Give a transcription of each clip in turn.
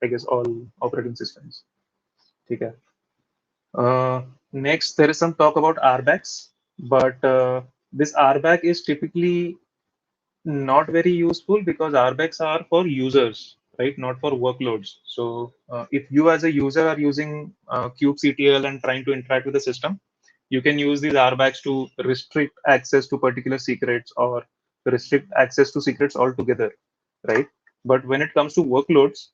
I guess all operating systems. Okay. Next, there is some talk about RBACs, but this RBAC is typically not very useful because RBACs are for users, right? Not for workloads. So if you as a user are using kubectl and trying to interact with the system, you can use these RBACs to restrict access to particular secrets or restrict access to secrets altogether, right? But when it comes to workloads,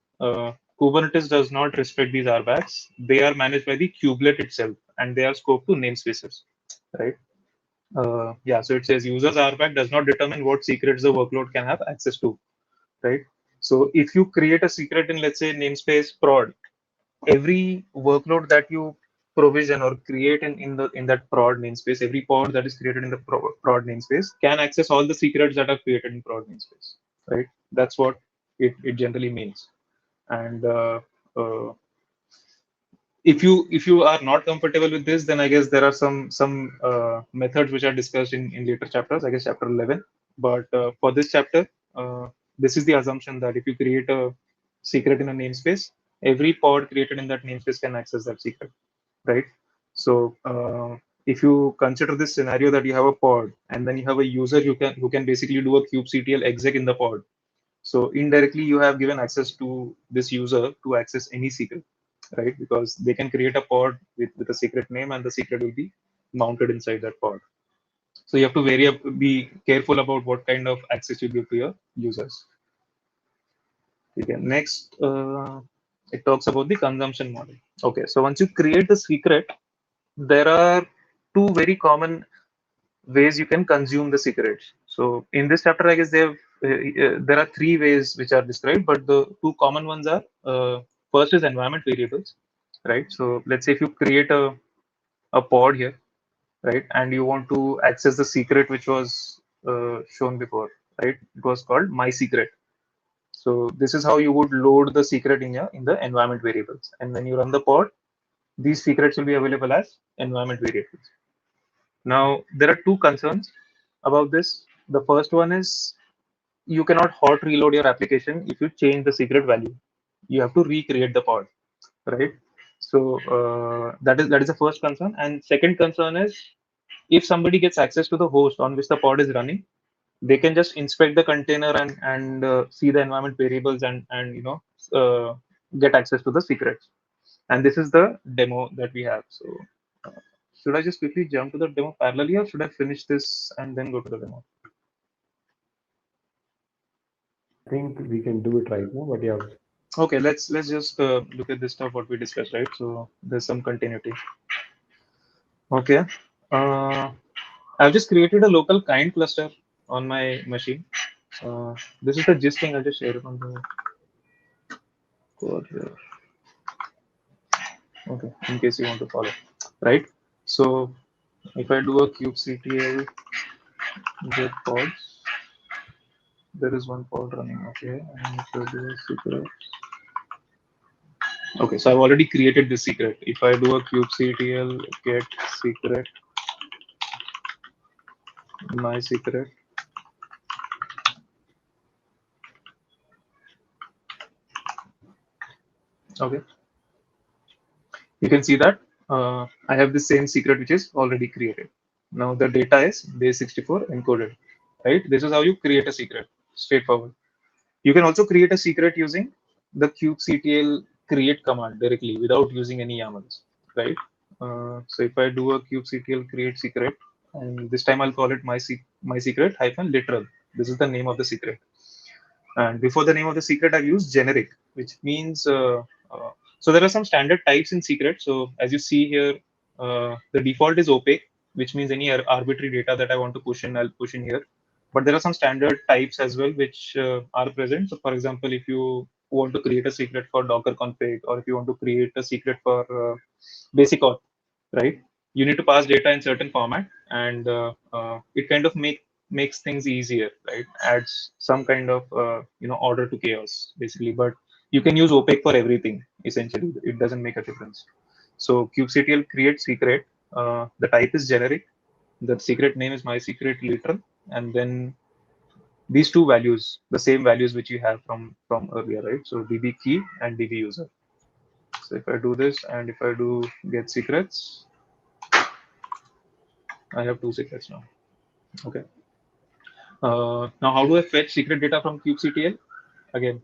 Kubernetes does not restrict these RBACs. They are managed by the kubelet itself, and they are scoped to namespaces, right? Yeah, so it says users RBAC does not determine what secrets the workload can have access to, right? So if you create a secret in, let's say, namespace prod, every workload that you provision or create in that prod namespace, every pod that is created in the prod namespace can access all the secrets that are created in prod namespace, right? That's what it generally means. And uh, if you are not comfortable with this, then I guess there are some methods which are discussed in later chapters, I guess chapter 11. But for this chapter, this is the assumption that if you create a secret in a namespace, every pod created in that namespace can access that secret, right? So if you consider this scenario that you have a pod and then you have a user who can basically do a kubectl exec in the pod, so indirectly you have given access to this user to access any secret, right? Because they can create a pod with a secret name and the secret will be mounted inside that pod. So you have to be careful about what kind of access you give to your users. Okay, next, it talks about the consumption model. Okay, so once you create the secret, there are two very common ways you can consume the secrets. So in this chapter, I guess there are three ways which are described, but the two common ones are first is environment variables, right? So let's say if you create a pod here, right, and you want to access the secret which was shown before, right? It was called my secret. So this is how you would load the secret in the environment variables, and when you run the pod, these secrets will be available as environment variables. Now, there are two concerns about this. The first one is you cannot hot reload your application if you change the secret value. You have to recreate the pod, right? So that is the first concern. And second concern is if somebody gets access to the host on which the pod is running, they can just inspect the container and see the environment variables and get access to the secrets. And this is the demo that we have. So should I just quickly jump to the demo parallelly, or should I finish this and then go to the demo? I think we can do it right now, but yeah. Okay, let's just look at this stuff what we discussed, right? So there's some continuity. Okay. Uh, I've just created a local kind cluster on my machine. This is the gist thing. I'll just share it on the code here. Okay, in case you want to follow, right? So if I do a kubectl get pods, there is one pod running. Okay, and if I do a secret. Okay, so I've already created this secret. If I do a kubectl get secret, my secret. Okay, you can see that I have the same secret which is already created. Now the data is base64 encoded, right? This is how you create a secret, straightforward. You can also create a secret using the kubectl create command directly without using any YAMLs, right? So if I do a kubectl create secret, and this time I'll call it my secret hyphen literal. This is the name of the secret. And before the name of the secret, I've used generic, which means so there are some standard types in secret. So as you see here, the default is opaque, which means any arbitrary data that I want to push in, I'll push in here. But there are some standard types as well which are present. So for example, if you want to create a secret for Docker config, or if you want to create a secret for basic auth, right? You need to pass data in certain format, and it kind of makes things easier, right? Adds some kind of order to chaos, basically. But you can use opaque for everything. Essentially, it doesn't make a difference. So kubectl create secret. The type is generic. The secret name is my secret literal, and then these two values, the same values which you have from earlier, right? So db key and db user. So if I do this and if I do get secrets, I have two secrets now. Okay. Now, how do I fetch secret data from kubectl? Again,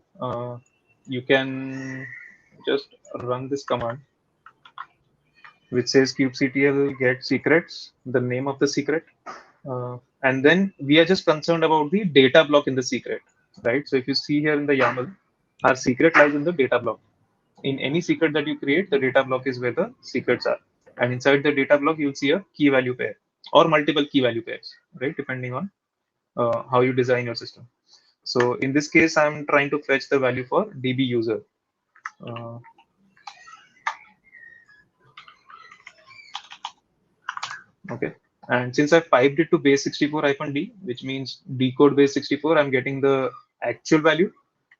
you can just run this command, which says kubectl get secrets, the name of the secret, and then we are just concerned about the data block in the secret, right? So if you see here in the YAML, our secret lies in the data block. In any secret that you create, the data block is where the secrets are, and inside the data block, you'll see a key value pair or multiple key value pairs, right? Depending on how you design your system. So in this case, I'm trying to fetch the value for db user. Uh, okay. And since I piped it to base 64-D, which means decode base 64, I'm getting the actual value.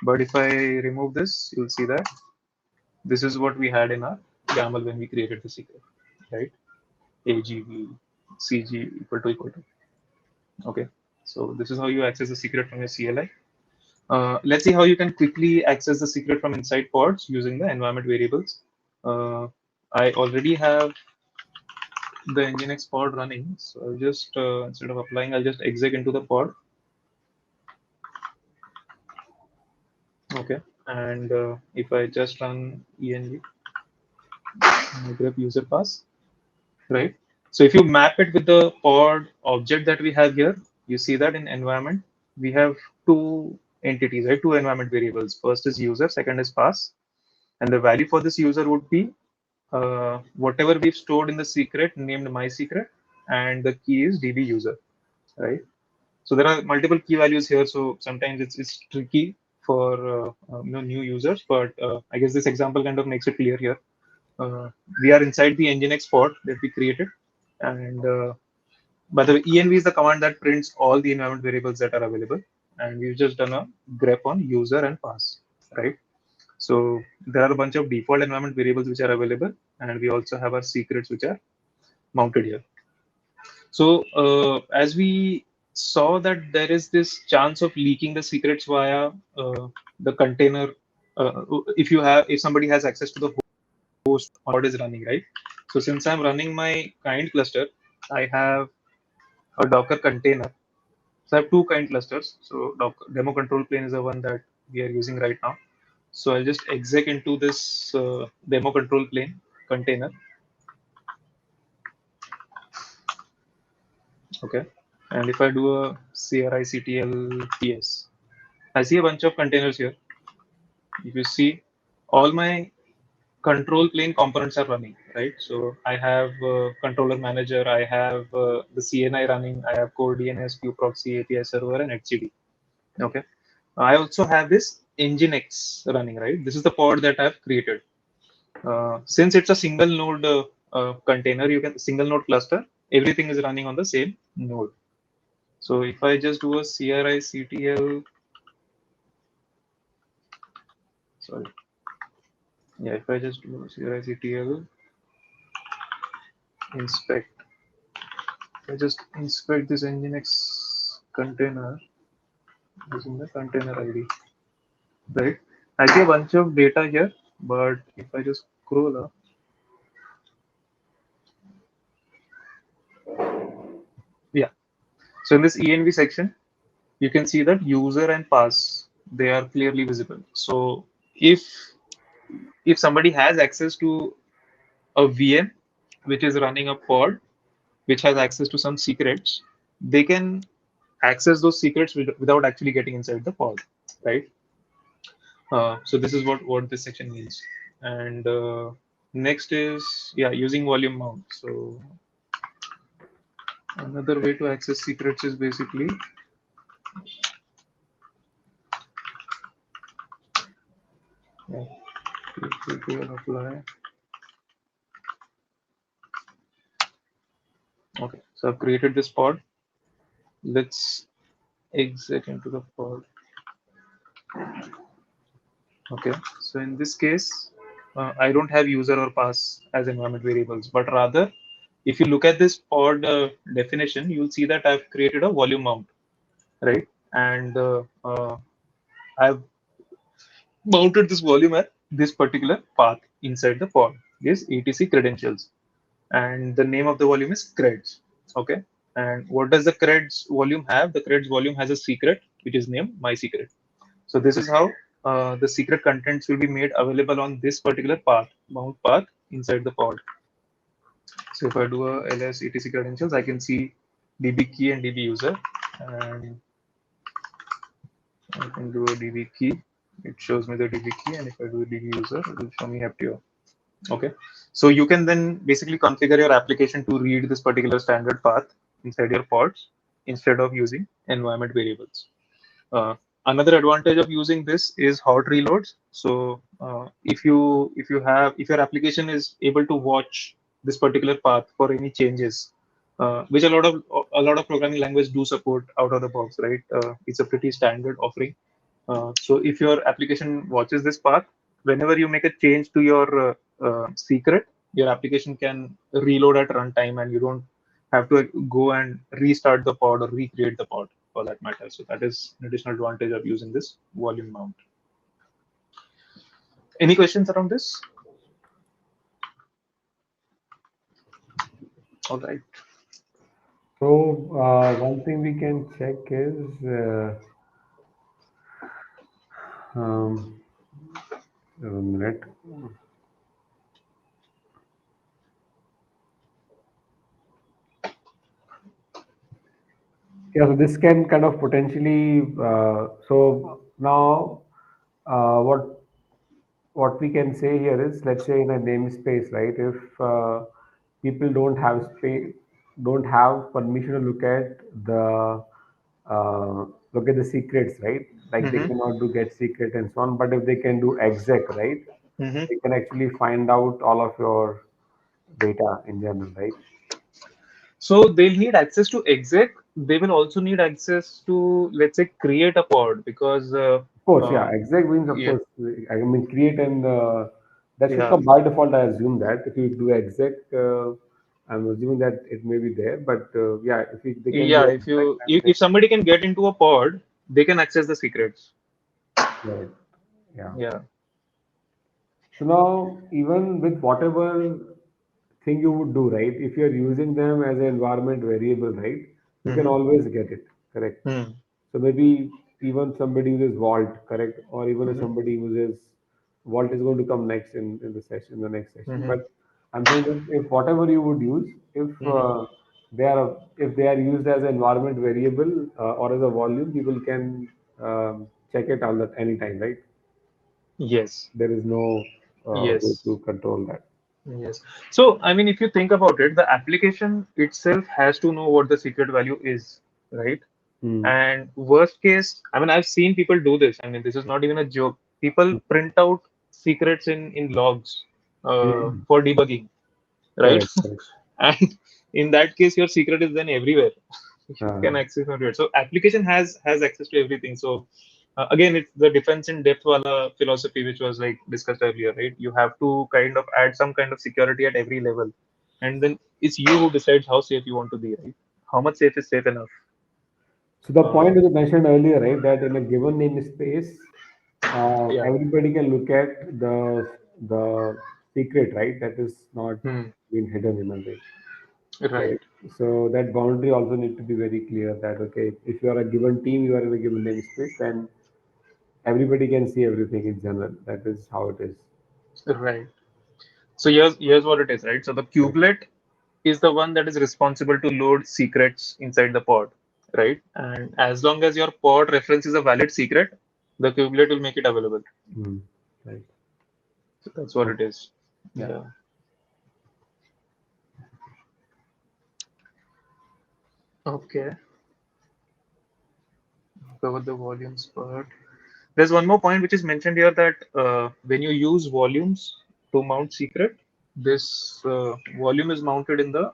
But if I remove this, you'll see that this is what we had in our YAML when we created the secret, right? AGV CG equal to. Okay. So this is how you access the secret from your CLI. Let's see how you can quickly access the secret from inside pods using the environment variables. Uh, I already have the Nginx pod running, so I'll just instead of applying, I'll just exec into the pod. Okay, and if I just run env grep user pass, right? So if you map it with the pod object that we have here, you see that in environment we have two entities, right? Two environment variables. First is user, second is pass, and the value for this user would be whatever we've stored in the secret named my secret, and the key is db user, right? So there are multiple key values here, so sometimes it's tricky for new users, but I guess this example kind of makes it clear here. We are inside the Nginx pod that we created, and by the way, env is the command that prints all the environment variables that are available, and we've just done a grep on user and pass, right? So there are a bunch of default environment variables which are available, and we also have our secrets which are mounted here. So as we saw that there is this chance of leaking the secrets via the container, if somebody has access to the host pod is running, right? So since I'm running my kind cluster, I have a Docker container. So I have two kind clusters. So Docker, demo control plane is the one that we are using right now. So I'll just exec into this demo control plane container. Okay. And if I do a CRI PS, I see a bunch of containers here. If you see, all my control plane components are running, right? So I have controller manager, I have the CNI running, I have core DNS, proxy, API server, and etcd. Okay. I also have this Nginx running, right? This is the pod that I've created. Since it's a single node container, you can single node cluster, everything is running on the same node. So if I just do a CRI sorry, yeah, if I just do a CRI inspect, I just inspect this Nginx container using the container ID, right? I see a bunch of data here, but if I just scroll up, yeah. So in this env section, you can see that user and pass, they are clearly visible. So if somebody has access to a VM which is running a pod which has access to some secrets, they can access those secrets without actually getting inside the pod, right? So this is what this section means. And next is, yeah, using volume mount. So another way to access secrets is basically, yeah, apply. Okay, so I've created this pod. Let's exit into the pod. Okay, so in this case, I don't have user or pass as environment variables, but rather, if you look at this pod definition, you'll see that I've created a volume mount, right? and I've mounted this volume at this particular path inside the pod is etc credentials, and the name of the volume is creds. Okay, and what does the creds volume have? The creds volume has a secret which is named my secret. So this is how the secret contents will be made available on this particular path, mount path inside the pod. So if I do a ls etc credentials, I can see db key and db user, and I can do a db key. It shows me the db key, and if I do a db user, it will show me haptio. Okay, so you can then basically configure your application to read this particular standard path inside your pods instead of using environment variables. Uh, Another advantage of using this is hot reloads. So if your application is able to watch this particular path for any changes, which a lot of programming languages do support out of the box, right? It's a pretty standard offering. So if your application watches this path, whenever you make a change to your secret, your application can reload at runtime, and you don't have to go and restart the pod or recreate the pod for that matter. So that is an additional advantage of using this volume mount. Any questions around this? All right. So one thing we can check is um, a minute. Yeah, so this can kind of potentially. So now, what we can say here is, let's say in a namespace, right? If people don't have permission to look at the secrets, right? Like they Mm-hmm. cannot do get secret and so on. But if they can do exec, right? Mm-hmm. They can actually find out all of your data in general, right? So they'll need access to exec. They will also need access to, let's say, create a pod, because Of course, yeah. uh, Exec means, of yeah, course, I mean, create and that should yeah, come by default. I assume that if you do exec, I'm assuming that it may be there. But yeah, they can yeah. do If exec, you and if somebody can get into a pod, they can access the secrets. right, yeah. Yeah. So now, even with whatever thing you would do, right? If you're using them as an environment variable, right? You can Mm-hmm. always get it, correct? Hmm. So maybe even somebody uses Vault, correct? Or even if Mm-hmm. somebody uses Vault is going to come next in the session, the next session. Mm-hmm. But I'm saying that if whatever you would use, Mm-hmm. if they are used as an environment variable or as a volume, people can check it all at any time, right? Yes. There is no way Yes. to control that. Yes. So, I mean, if you think about it, the application itself has to know what the secret value is, right? Hmm. And worst case, I mean, I've seen people do this. I mean, this is not even a joke. People print out secrets in logs Hmm. for debugging, right? Correct, correct. And in that case, your secret is then everywhere. You Uh, can access it. So application has access to everything. So again, it's the defense in depth wala philosophy, which was like discussed earlier, right? You have to kind of add some kind of security at every level, and then it's you who decides how safe you want to be, right? How much safe is safe enough? so the Uh, point that you mentioned earlier, right, that in a given namespace, yeah. everybody can look at the secret, right? That is not Hmm. been hidden in a way, Right. right? So that boundary also need to be very clear that okay, if you are a given team, you are in a given namespace, then everybody can see everything in general. That is how it is. Right. So here's what it is, right? So the Right. kubelet is the one that is responsible to load secrets inside the pod, right? And as long as your pod reference is a valid secret, the kubelet will make it available. Mm. Right. So that's what Okay. it is. Yeah. Yeah. Okay. Cover the volumes part. There's one more point which is mentioned here, that when you use volumes to mount secret, this volume is mounted in the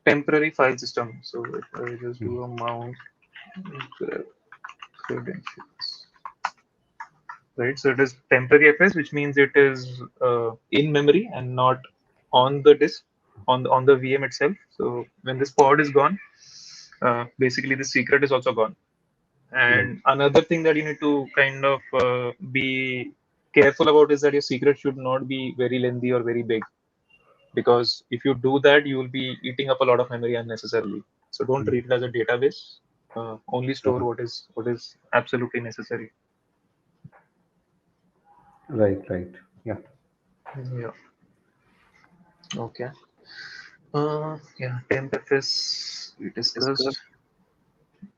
temporary file system. So if I just Mm. do a mount credentials, right? So it is temporary FS, which means it is in memory and not on the disk, on the VM itself. So when this pod is gone, basically the secret is also gone. Right. And another thing that you need to kind of be careful about is that your secret should not be very lengthy or very big, because if you do that, you will be eating up a lot of memory unnecessarily. So don't Mm. treat it as a database. Only store Right. what is absolutely necessary. Right. Right. Yeah. Yeah. Okay. Yeah. TempFS we discussed.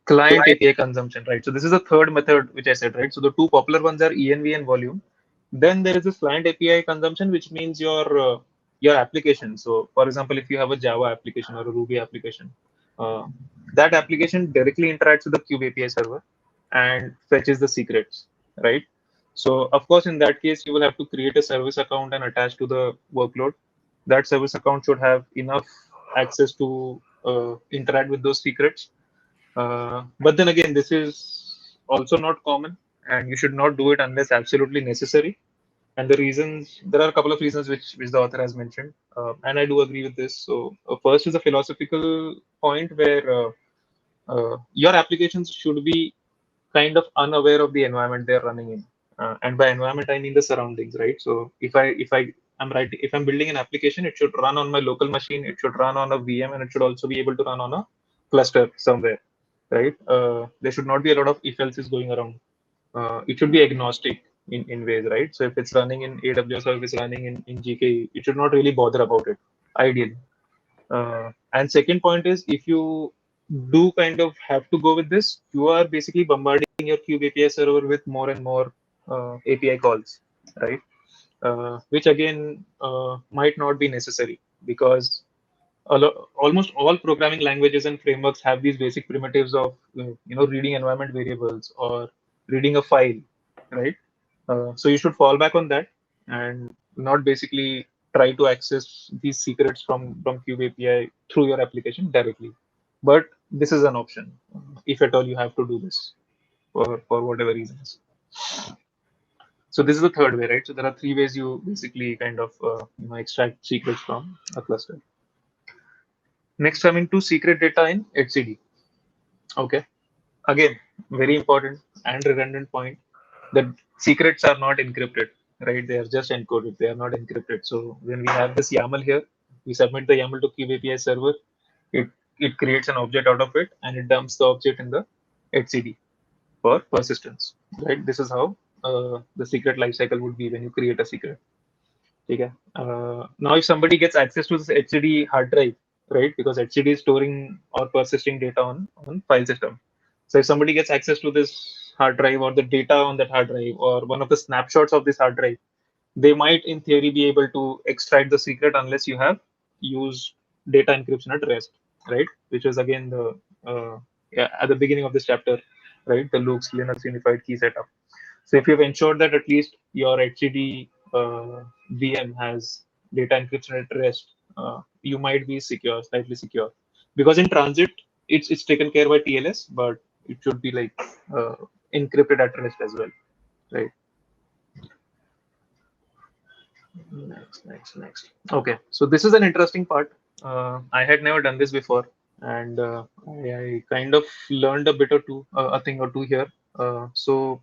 Client API consumption, right? So this is the third method which I said, right? So the two popular ones are env and volume. Then there is this client API consumption, which means your application. So for example, if you have a Java application or a Ruby application, uh, that application directly interacts with the Kube API server and fetches the secrets, right? So of course, in that case, you will have to create a service account and attach to the workload. That service account should have enough access to interact with those secrets, but then again, this is also not common, and you should not do it unless absolutely necessary. And the reasons, there are a couple of reasons which the author has mentioned, and I do agree with this. So first is a philosophical point where your applications should be kind of unaware of the environment they're running in. And by environment, I mean the surroundings, right? So if I'm building an application, it should run on my local machine, it should run on a VM, and it should also be able to run on a cluster somewhere, right? There should not be a lot of if else's going around. It should be agnostic in ways, right? So if it's running in AWS or if it's running in GKE, it should not really bother about it, ideally. And second point is, if you do kind of have to go with this, you are basically bombarding your Kube API server with more and more API calls, right? Which again might not be necessary, because almost all programming languages and frameworks have these basic primitives of reading environment variables or reading a file, right? So you should fall back on that and not basically try to access these secrets from Kube API through your application directly. But this is an option if at all you have to do this for whatever reasons. So this is the third way, right? So there are three ways you basically kind of extract secrets from a cluster. Next, coming to secret data in HCD. Okay. Again, very important and redundant point, that secrets are not encrypted, right? They are just encoded. They are not encrypted. So when we have this YAML here, we submit the YAML to Kube API server. It it creates an object out of it and it dumps the object in the HCD for persistence, right? This is how the secret lifecycle would be when you create a secret. Okay. Now, if somebody gets access to this HDD hard drive, right, because HDD is storing or persisting data on file system. So if somebody gets access to this hard drive or the data on that hard drive or one of the snapshots of this hard drive, they might, in theory, be able to extract the secret unless you have used data encryption at rest, right? Which was again the yeah, at the beginning of this chapter, right? The Luke's Linux Unified Key Setup. So if you've ensured that at least your HDD VM has data encryption at rest, you might be secure, slightly secure. Because in transit, it's taken care by TLS, but it should be like uh, encrypted at rest as well, right? Next. Okay, so this is an interesting part. I had never done this before, and I kind of learned a bit or two, a thing or two here. So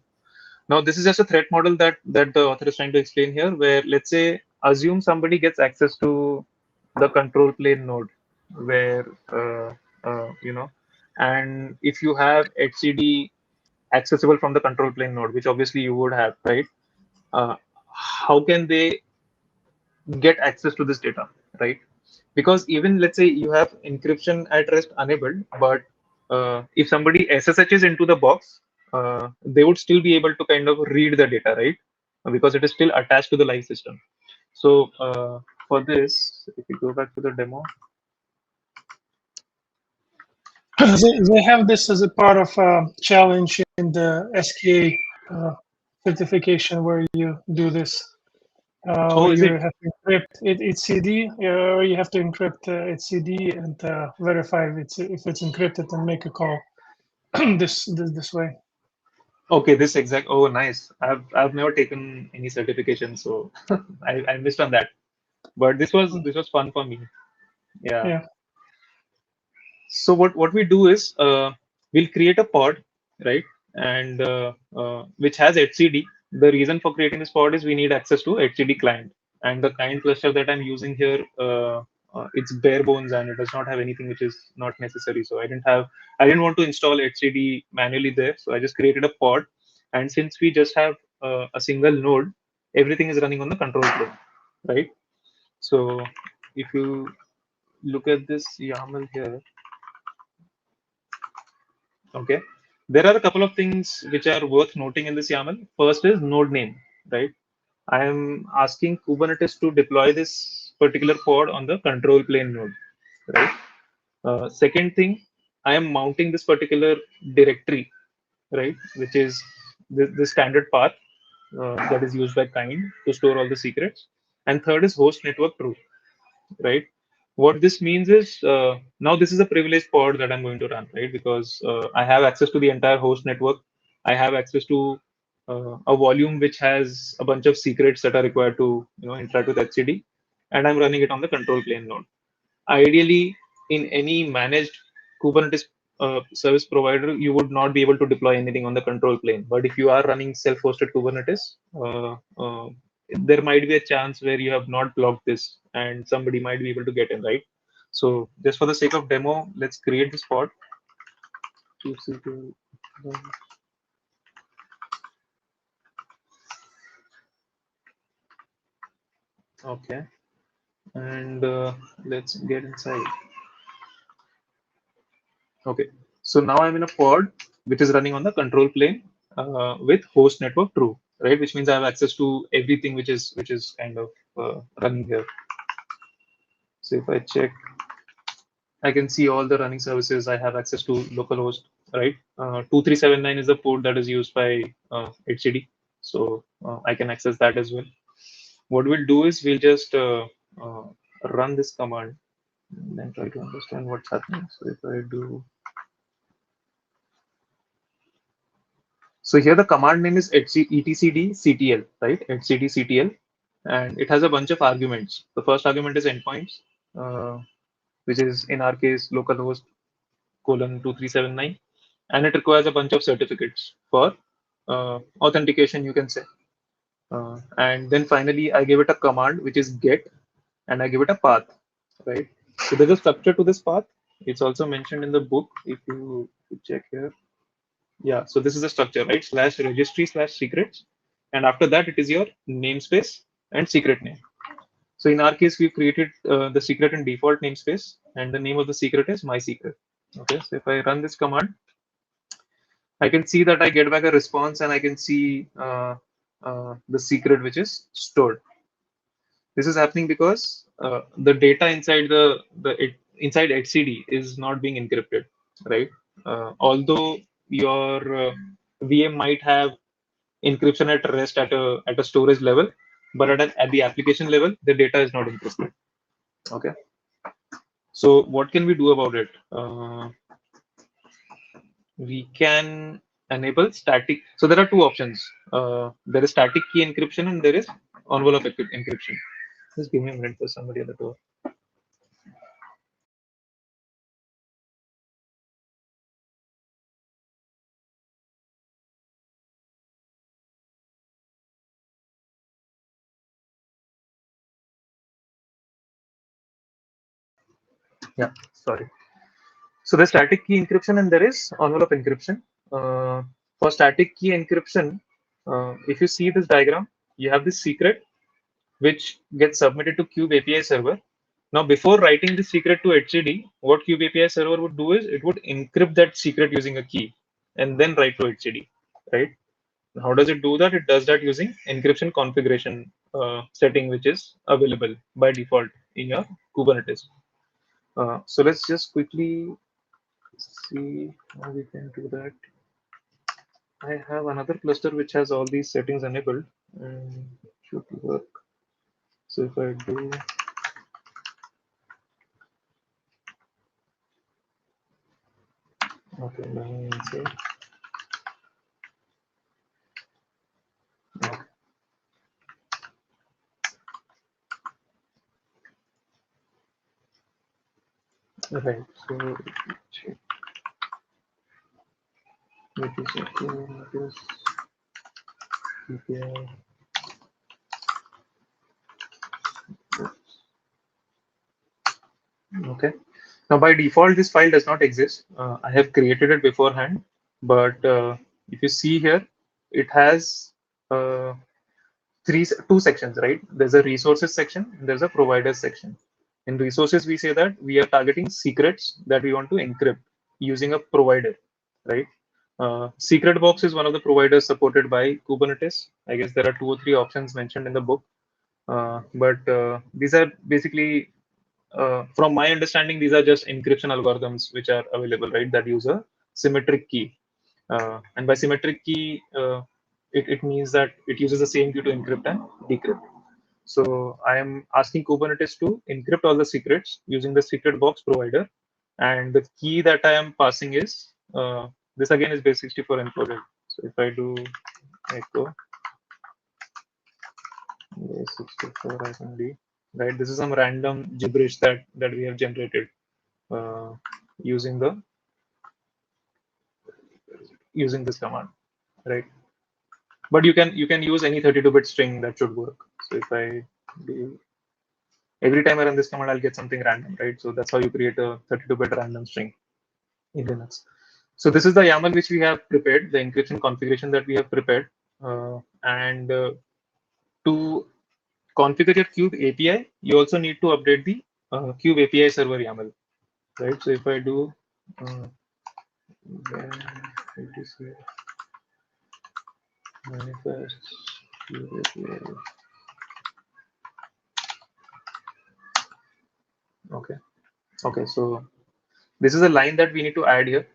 now, this is just a threat model that the author is trying to explain here, where let's say assume somebody gets access to the control plane node, where and if you have HCD accessible from the control plane node, which obviously you would have, right? How can they get access to this data, right? Because even let's say you have encryption at rest enabled, but if somebody SSHs into the box, they would still be able to kind of read the data, right? Because it is still attached to the live system. So for this, if you go back to the demo, They have this as a part of a challenge in the SKA certification where you do this, oh, where is you it have to encrypt it's CD, or you have to encrypt it's CD and verify if it's encrypted and make a call this way. okay? This exact. Oh, nice. I've never taken any certification, so I missed on that. But this was fun for me. Yeah. Yeah. So what we do is we'll create a pod, right? and which has HCD. The reason for creating this pod is we need access to HCD client, and the client cluster that I'm using here, it's bare bones and it does not have anything which is not necessary. So I didn't want to install HCD manually there, so I just created a pod. And since we just have a single node, everything is running on the control plane, right? So if you look at this YAML here, okay, there are a couple of things which are worth noting in this YAML. First is node name, right? I am asking Kubernetes to deploy this particular pod on the control plane node, right? Second thing, I am mounting this particular directory, right, which is the standard path that is used by kind to store all the secrets. And third is host network true, right? What this means is now this is a privileged pod that I'm going to run, right? Because I have access to the entire host network. I have access to a volume which has a bunch of secrets that are required to interact with HCD, and I'm running it on the control plane node. Ideally, in any managed Kubernetes service provider, you would not be able to deploy anything on the control plane. But if you are running self-hosted Kubernetes, there might be a chance where you have not blocked this and somebody might be able to get in, right? So just for the sake of demo, let's create this pod. Okay, and let's get inside. Okay, so now I'm in a pod which is running on the control plane with host network true, right? Which means I have access to everything which is kind of running here. So if I check, I can see all the running services. I have access to localhost, right? 2379 is the port that is used by HCD, so I can access that as well. What we'll do is we'll just uh, run this command and then try to understand what's happening. So if I do, so here the command name is etcdctl, right? etcdctl, and it has a bunch of arguments. The first argument is endpoints, which is in our case localhost colon 2379, and it requires a bunch of certificates for authentication, you can say. And then finally, I give it a command which is get, and I give it a path, right? So there's a structure to this path. It's also mentioned in the book. If you check here, yeah. So this is the structure, right? Slash registry slash secrets, and after that, it is your namespace and secret name. So in our case, we've created the secret and default namespace, and the name of the secret is my secret. Okay. So if I run this command, I can see that I get back a response, and I can see the secret which is stored. This is happening because the data inside inside HCD is not being encrypted, right? Although your VM might have encryption at rest at a storage level, but at the application level, the data is not encrypted. Okay. So what can we do about it? We can enable static. So there are two options. There is static key encryption and there is envelope encryption. Just give me a minute for somebody at the door. Yeah, sorry. So there's static key encryption and there is envelope encryption. For static key encryption, if you see this diagram, you have this secret which gets submitted to Cube API server. Now, before writing the secret to HCD, what Cube API server would do is it would encrypt that secret using a key and then write to HCD, right? How does it do that? It does that using encryption configuration setting, which is available by default in your Kubernetes. So let's just quickly see how we can do that. I have another cluster which has all these settings enabled and should work. So if I do, okay, let me see. Okay. Right. So check. Okay. Now by default, this file does not exist. I have created it beforehand, but if you see here, it has two sections, right? There's a resources section, and there's a providers section. In resources, we say that we are targeting secrets that we want to encrypt using a provider, right? Secret box is one of the providers supported by Kubernetes. I guess there are 2 or 3 options mentioned in the book, but these are basically, from my understanding, these are just encryption algorithms which are available, right? That use a symmetric key, and by symmetric key, it means that it uses the same key to encrypt and decrypt. So I am asking Kubernetes to encrypt all the secrets using the secret box provider, and the key that I am passing is this again is base64 encoded. So if I do echo base64-d, right, this is some random gibberish that we have generated uh, using this command, right? But you can use any 32-bit string that should work. So if I do, every time I run this command, I'll get something random, right? So that's how you create a 32-bit random string in Linux. So this is the YAML which we have prepared, the encryption configuration that we have prepared, and to configure your Cube API, you also need to update the Cube API server YAML, right? So if I do manifest Cube API. Okay, so this is a line that we need to add here,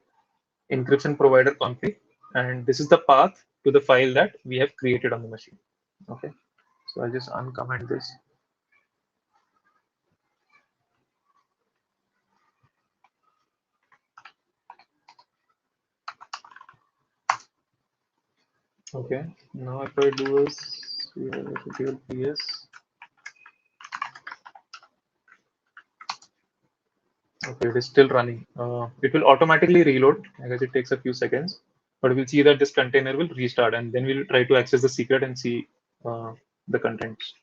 encryption provider config, and this is the path to the file that we have created on the machine. Okay, so I'll just uncomment this. Okay, now if I do is PS. Okay, it is still running. It will automatically reload. I guess it takes a few seconds, but we'll see that this container will restart, and then we'll try to access the secret and see the contents.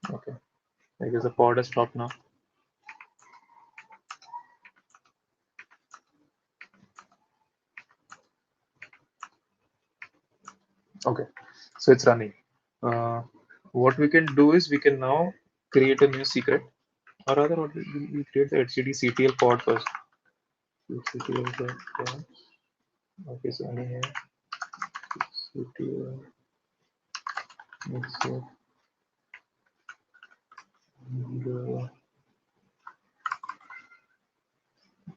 Okay, I guess the pod has stopped now. Okay, so it's running. What we can do is we can now create a new secret, or rather, what we create the HCD CTL pod first. CTL. Okay, so I have CTL. Let's see.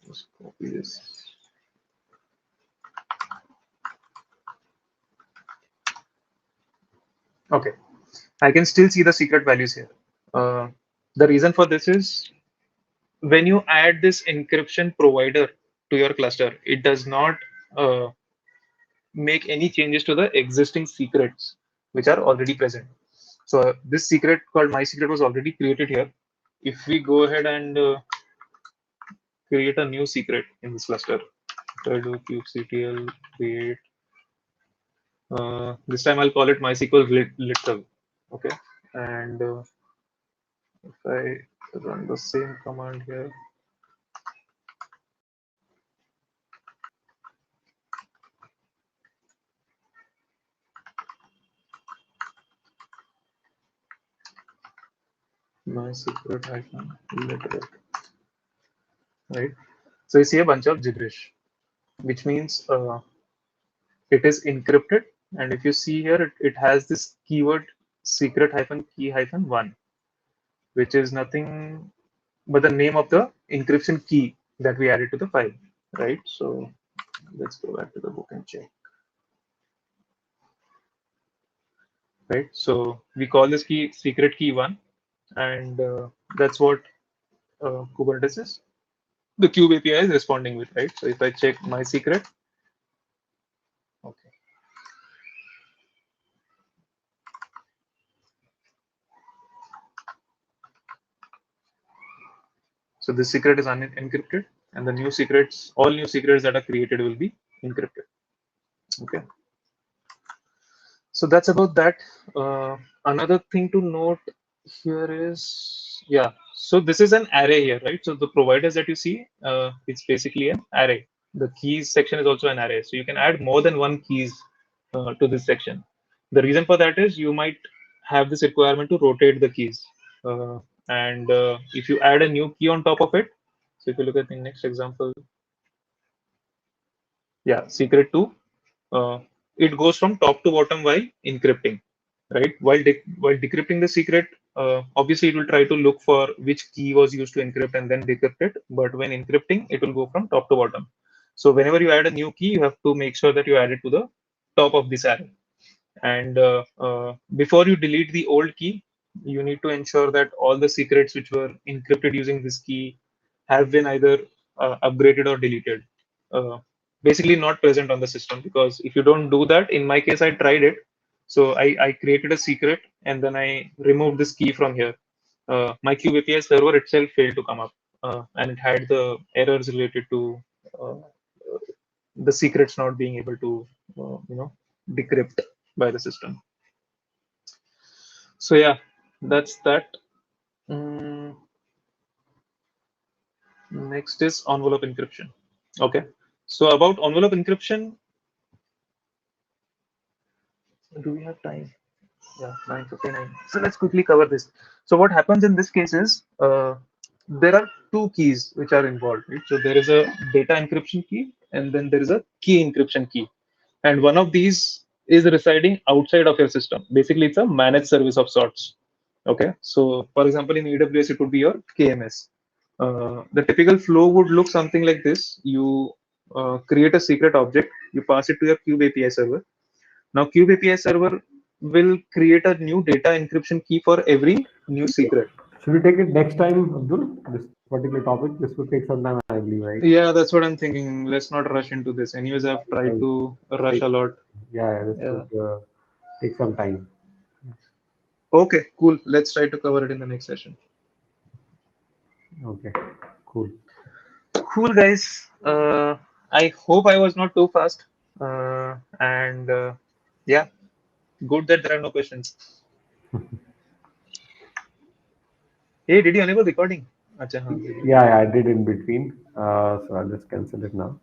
Just copy this. Okay, I can still see the secret values here. The reason for this is when you add this encryption provider to your cluster, it does not make any changes to the existing secrets which are already present. So this secret called my secret was already created here. If we go ahead and create a new secret in this cluster, so I do kubectl create. This time I'll call it MySQL literal. Okay, and if I run the same command here, MySQL hyphen literal, right? So you see a bunch of gibberish, which means it is encrypted. And if you see here, it has this keyword secret hyphen key hyphen 1, which is nothing but the name of the encryption key that we added to the file, right? So let's go back to the book and check. Right, so we call this key secret key 1, and that's what Kubernetes is. The Kube API is responding with, right? So if I check my secret, okay, So this secret is unencrypted, and the new secrets, all new secrets that are created will be encrypted. Okay. So that's about that. Another thing to note here is, yeah, so this is an array here, right? So the providers that you see, it's basically an array. The keys section is also an array. So you can add more than one keys to this section. The reason for that is you might have this requirement to rotate the keys. And if you add a new key on top of it, so if you look at the next example, yeah, secret 2, it goes from top to bottom while encrypting, right? While decrypting the secret, obviously it will try to look for which key was used to encrypt and then decrypt it. But when encrypting, it will go from top to bottom. So whenever you add a new key, you have to make sure that you add it to the top of this array. And before you delete the old key, you need to ensure that all the secrets which were encrypted using this key have been either upgraded or deleted. Basically, not present on the system, because if you don't do that, in my case, I tried it. So I created a secret and then I removed this key from here. My Cube API server itself failed to come up, and it had the errors related to uh, the secrets not being able to, decrypt by the system. So yeah, that's that. Mm, Next is envelope encryption. Okay, so about envelope encryption, do we have time? Yeah, 9:59. So let's quickly cover this. So what happens in this case is, there are two keys which are involved, right? So there is a data encryption key and then there is a key encryption key. And one of these is residing outside of your system. Basically, it's a managed service of sorts. Okay, so for example, in AWS, it would be your KMS. The typical flow would look something like this. You create a secret object, you pass it to your Cube API server. Now, Cube API server will create a new data encryption key for every new secret. Should we take it next time, Abdul? This particular topic. This will take some time, I believe, right? Yeah, that's what I'm thinking. Let's not rush into this. Anyways, I've tried Right. to rush a lot. Yeah, this Yeah. would take some time. Okay, cool. Let's try to cover it in the next session. Okay, cool. Cool, guys. I hope I was not too fast. And yeah, good that there are no questions. Hey, did you enable recording? Acha, haan, did you? Yeah, I did in between. So I'll just cancel it now.